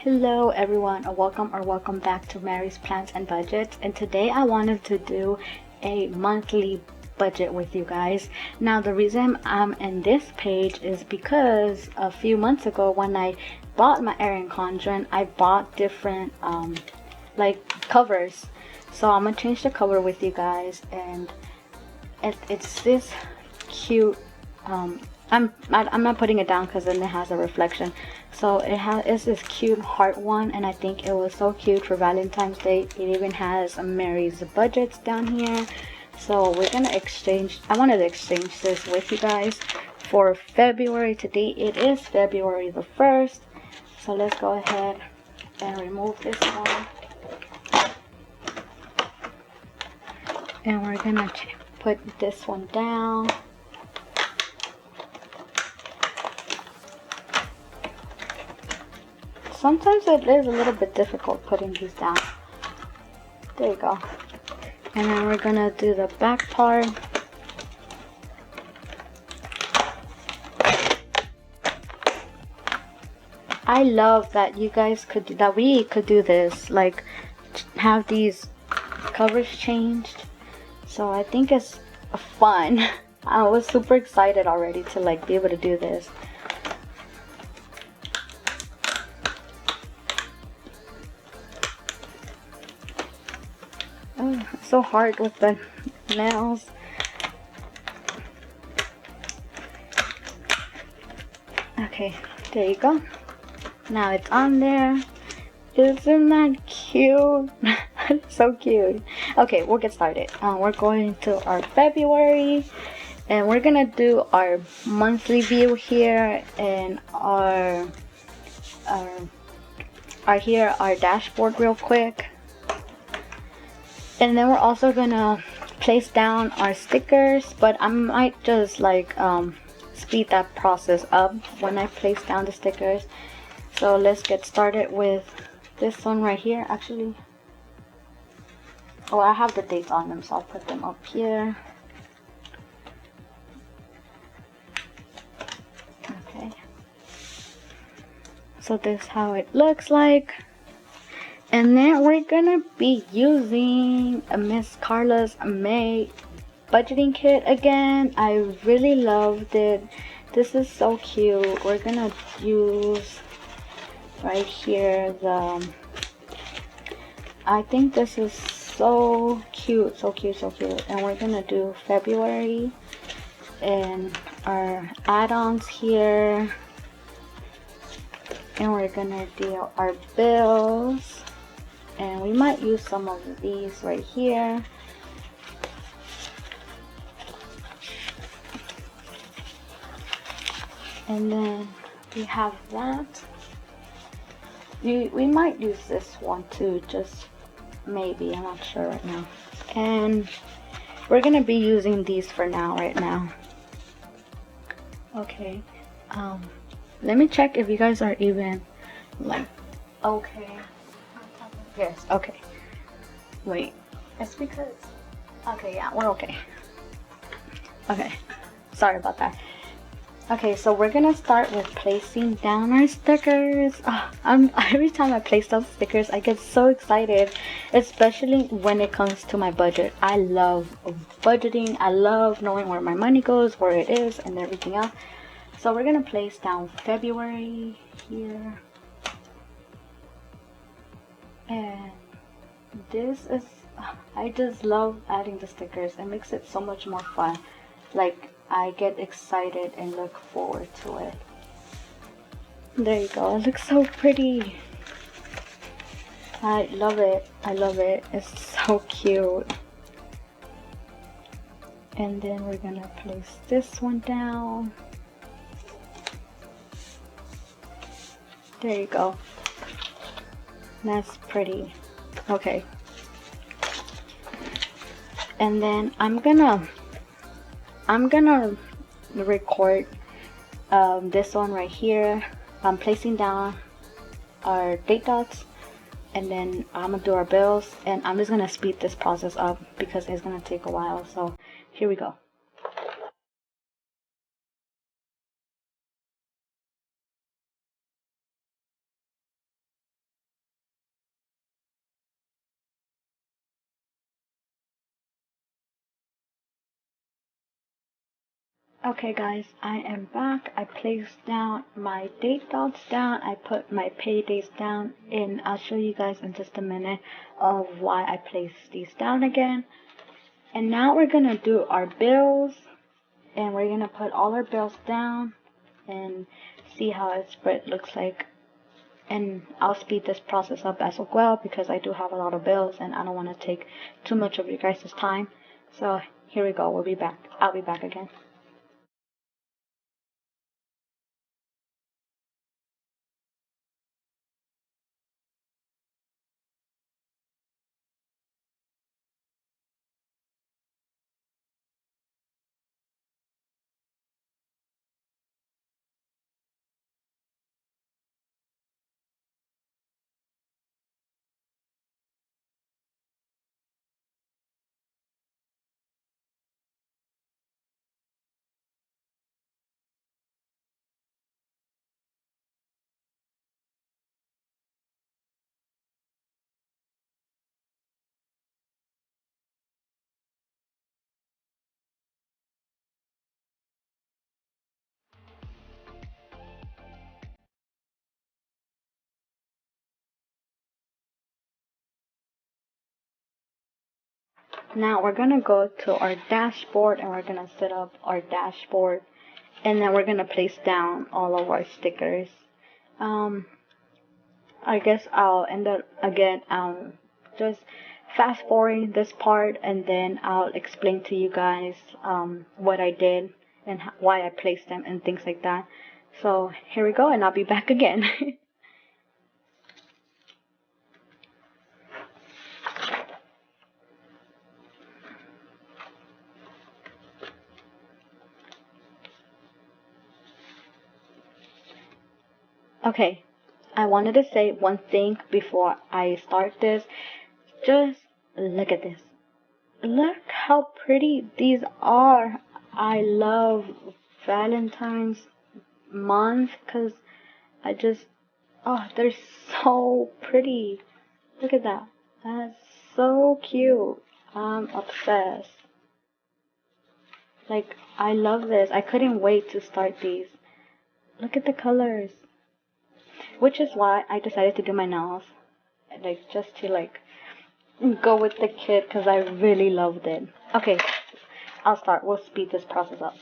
Hello everyone, and welcome back to Mary's Plans and Budgets. And today I wanted to do a monthly budget with you guys. Now the reason I'm in this page is because a few months ago when I bought my Erin Condren, I bought different like covers. So I'm gonna change the cover with you guys, and it's this cute I'm not putting it down because then it has a reflection. So it's this cute heart one, and I think it was so cute for Valentine's Day. It even has Mary's budgets down here. So we're gonna exchange. I wanted to exchange this with you guys for February. Today it is February the 1st. So let's go ahead and remove this one, and we're gonna put this one down. Sometimes it is a little bit difficult putting these down. There you go. And then we're gonna do the back part. I love that you guys we could do this, like have these covers changed. So I think it's fun. I was super excited already to like be able to do this. Oh, so hard with the nails. Okay, there you go. Now it's on there. Isn't that cute? So cute. Okay, we'll get started. We're going to our February, and we're gonna do our monthly view here, and our dashboard real quick. And then we're also gonna place down our stickers, but I might just like speed that process up when I place down the stickers. So let's get started with this one right here. Actually, oh, I have the dates on them, so I'll put them up here. Okay, so this is how it looks like. And then we're gonna be using Miss Karla May budgeting kit again. I really loved it. This is so cute. We're gonna use right here I think this is so cute, so cute, so cute. And we're gonna do February and our add-ons here, and we're gonna do our bills. And we might use some of these right here. And then we have that. We might use this one too, just maybe, I'm not sure right now. And we're gonna be using these for now, right now. Okay, let me check if you guys are even like okay. Yes, okay. Wait, it's because, okay, yeah, we're okay. Okay, sorry about that. Okay, so we're gonna start with placing down our stickers. Every time I place down stickers, I get so excited, especially when it comes to my budget. I love budgeting. I love knowing where my money goes, where it is, and everything else. So we're gonna place down February here. And this is, I just love adding the stickers. It makes it so much more fun. Like, I get excited and look forward to it. There you go. It looks so pretty. I love it. I love it. It's so cute. And then we're gonna place this one down. There you go. That's pretty. Okay. And then I'm gonna record this one right here. I'm placing down our date dots, and then I'm gonna do our bills, and I'm just gonna speed this process up because it's gonna take a while. So here we go. Okay guys, I am back. I placed down my date dots down. I put my pay dates down, and I'll show you guys in just a minute of why I placed these down again. And now we're gonna do our bills, and we're gonna put all our bills down and see how a spread looks like. And I'll speed this process up as well because I do have a lot of bills and I don't want to take too much of you guys' time. So here we go. We'll be back. I'll be back again. Now we're gonna go to our dashboard and we're gonna set up our dashboard, and then we're gonna place down all of our stickers. I guess I'll end up again just fast forwarding this part, and then I'll explain to you guys what I did and why I placed them and things like that. So here we go, and I'll be back again. Okay, I wanted to say one thing before I start this. Just look at this. Look how pretty these are. I love Valentine's month because I just, oh, they're so pretty. Look at that. That's so cute. I'm obsessed. Like, I love this. I couldn't wait to start these. Look at the colors. Which is why I decided to do my nails. Like, just to, like, go with the kit because I really loved it. Okay, I'll start. We'll speed this process up.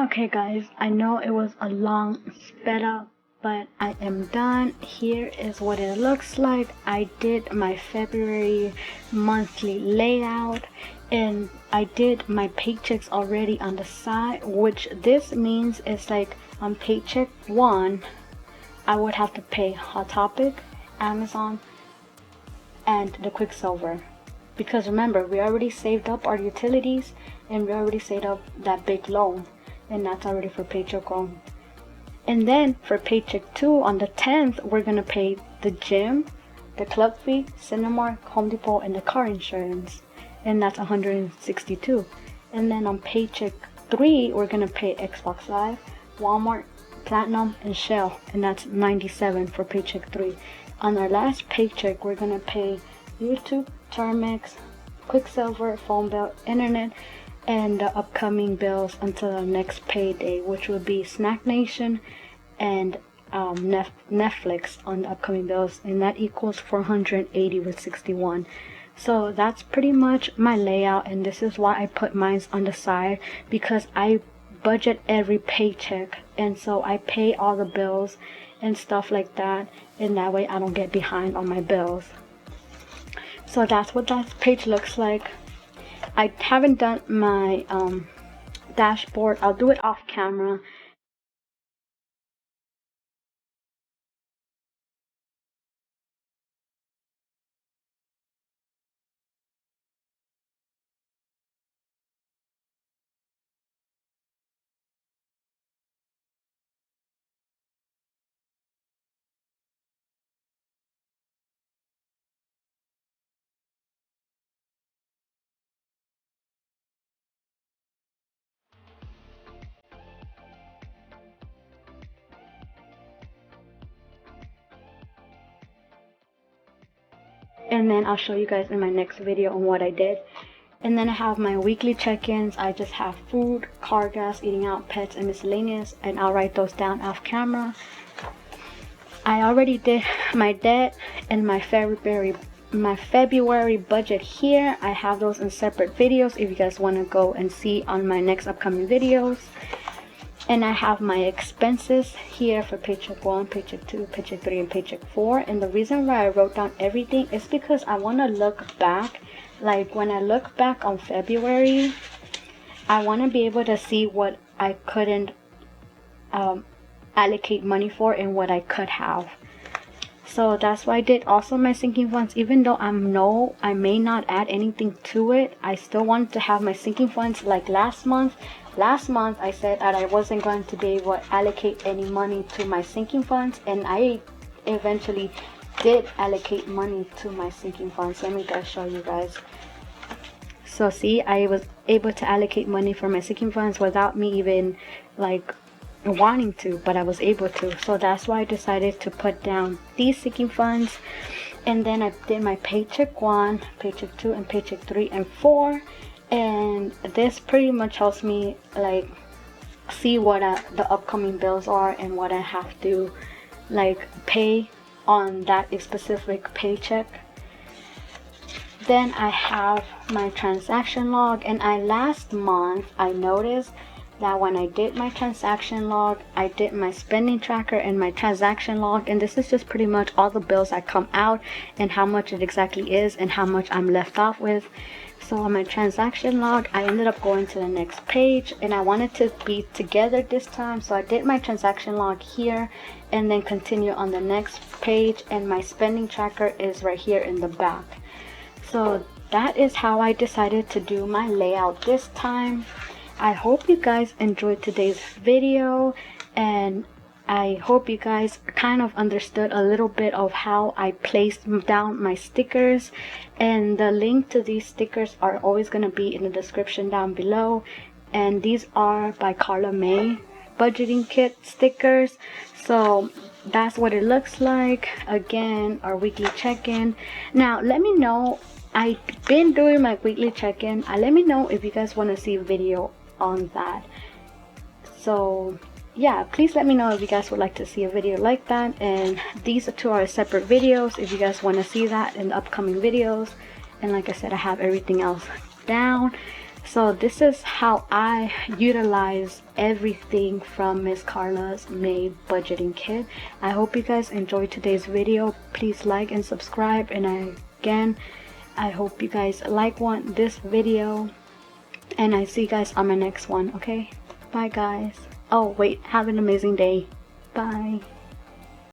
Okay guys, I know it was a long sped up, but I am done. Here is what it looks like. I did my February monthly layout, and I did my paychecks already on the side, which this means is like on paycheck 1, I would have to pay Hot Topic, Amazon, and the Quicksilver. Because remember, we already saved up our utilities and we already saved up that big loan, and that's already for paycheck 1. And then for paycheck 2 on the 10th, we're gonna pay the gym, the club fee, Cinemark, Home Depot, and the car insurance, and that's 162. And then on paycheck 3, we're gonna pay Xbox Live, Walmart, Platinum, and Shell, and that's 97 for paycheck 3. on our last paycheck, we're gonna pay YouTube, Termix, Quicksilver, phone bill, internet, and the upcoming bills until our next payday, which will be Snack Nation and Netflix on the upcoming bills, and that equals 480 with 61. So that's pretty much my layout, and this is why I put mine on the side, because I budget every paycheck, and so I pay all the bills and stuff like that, and that way I don't get behind on my bills. So that's what that page looks like. I haven't done my dashboard. I'll do it off camera. And then I'll show you guys in my next video on what I did. And then I have my weekly check-ins. I just have food, car gas, eating out, pets, and miscellaneous, and I'll write those down off camera. I already did my debt and my February budget here. I have those in separate videos if you guys want to go and see on my next upcoming videos. And I have my expenses here for paycheck 1, paycheck 2, paycheck 3, and paycheck 4. And the reason why I wrote down everything is because I want to look back. Like when I look back on February, I want to be able to see what I couldn't allocate money for and what I could have. So that's why I did also my sinking funds. Even though I may not add anything to it, I still wanted to have my sinking funds. Like last month I said that I wasn't going to be able to allocate any money to my sinking funds, and I eventually did allocate money to my sinking funds. Let me guys show you guys. So see, I was able to allocate money for my sinking funds without me even like wanting to, but I was able to. So that's why I decided to put down these sinking funds. And then I did my paycheck 1, paycheck 2, and paycheck 3 and 4. And this pretty much helps me like see what the upcoming bills are and what I have to like pay on that specific paycheck. Then I have my transaction log, and last month I noticed that when I did my transaction log, I did my spending tracker and my transaction log, and this is just pretty much all the bills that come out and how much it exactly is and how much I'm left off with. So on my transaction log, I ended up going to the next page, and I wanted to be together this time, so I did my transaction log here and then continue on the next page, and my spending tracker is right here in the back. So that is how I decided to do my layout this time. I hope you guys enjoyed today's video, and I hope you guys kind of understood a little bit of how I placed down my stickers, and the link to these stickers are always going to be in the description down below. And these are by Karla May budgeting kit stickers. So that's what it looks like. Again, our weekly check-in. Now let me know, I've been doing my weekly check-in. Let me know if you guys want to see a video on that. So yeah, please let me know if you guys would like to see a video like that. And these two are separate videos if you guys want to see that in the upcoming videos. And like I said, I have everything else down. So this is how I utilize everything from Miss Karla May budgeting kit. I hope you guys enjoyed today's video. Please like and subscribe, and again, I hope you guys like this video, and I see you guys on my next one. Okay, bye guys. Oh wait, have an amazing day. Bye.